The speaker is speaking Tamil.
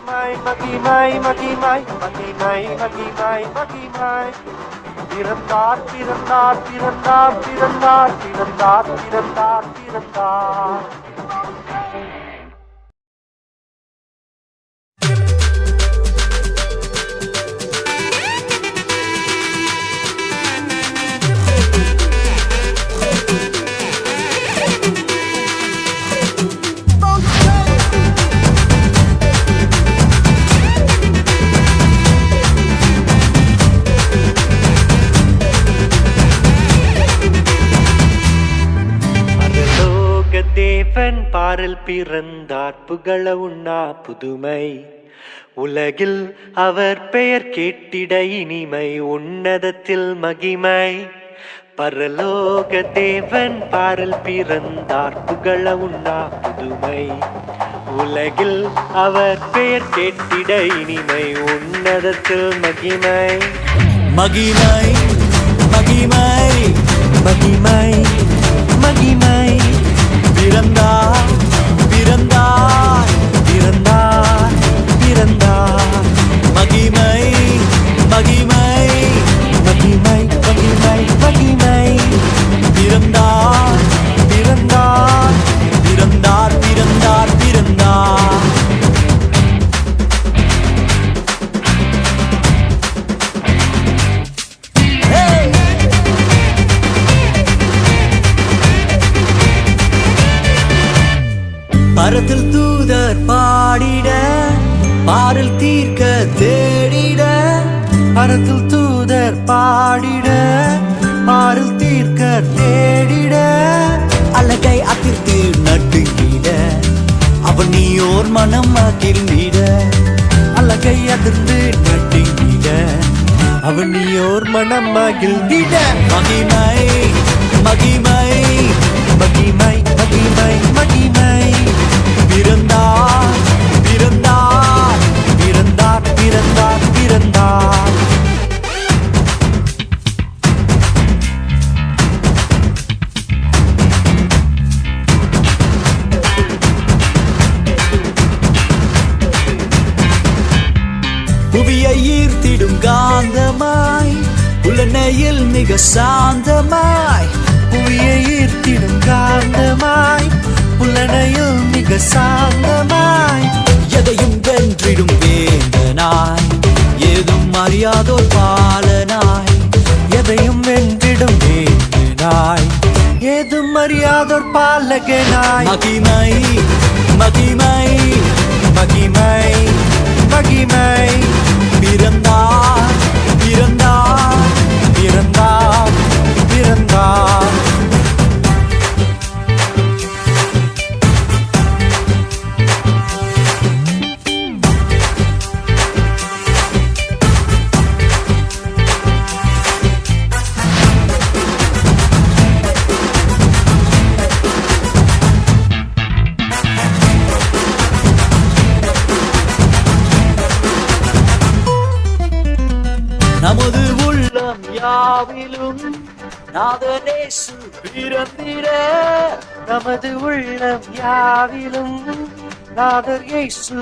மகிமை மகிமை மகிமை மகிமை மகிமை பிறந்தார் பிறந்தார் பிறந்தார் பிறந்தார் பிறந்தார் பிறந்தார் பிறந்தார். தேவன் பாரில் பிறந்தார் புகழ உண்ணா புதுமை உலகில் அவர் பெயர் கேட்டிட இனிமை உன்னதத்தில் மகிமை. பரலோக தேவன் பாரில் பிறந்தார் புகழ உண்ணா புதுமை உலகில் அவர் பெயர் கேட்டிட இனிமை உன்னதத்தில் மகிமை. மகிமை மகிமை மகிமை மகிமை பிறந்தார் பிறந்தார் பிறந்தார் பிறந்தார். மகிமை மகிமை மகிமை மகிமை மகிமை பிறந்தார் பிறந்தார் பிறந்தார் பிறந்தார் பிறந்தார். பரத்தில் தூதர் பாடிட பாரில் தீர்க்க தேடிட பரத்தில் தூதர் பாடிட பாரில் தீர்க்க தேடிட அழகை அதிர்த்து நட்டுங்கிட அவன் நீயோர் மனம் மகிழ்ந்திட அழகை அதிர்ந்து நட்டுங்கிட அவன் நீயோர் மனம் மகிழ்ந்திட. மகிமை மகிமை மகிமை மகிமை மகிமை பிறந்தார் பிறந்தார் பிறந்தார் பிறந்தார் பிறந்தார். புவியை ஈர்த்திடும் காந்தமாய் புலனையில் மிக சாந்தமாய் புவியை ஈர்த்திடும் காந்தமாய் புலனையில் மிக சாந்தமாய் எதையும் வென்றிடும் வேந்தனாய் ஏதும் அறியாதோர் பாலனாய் எதையும் வென்றிடும் வேந்தனாய் ஏதும் அறியாதோர் பாலகனாய். மகிமை மகிமை மகிமை மகிமை பிறந்தார் பிறந்தார் பிறந்தார் பிறந்தார். நமது உள்ளம் யாவிலும் நாதனேசு பிறந்திட நமது உள்ளம் யாவிலும் நாதர் இயேசு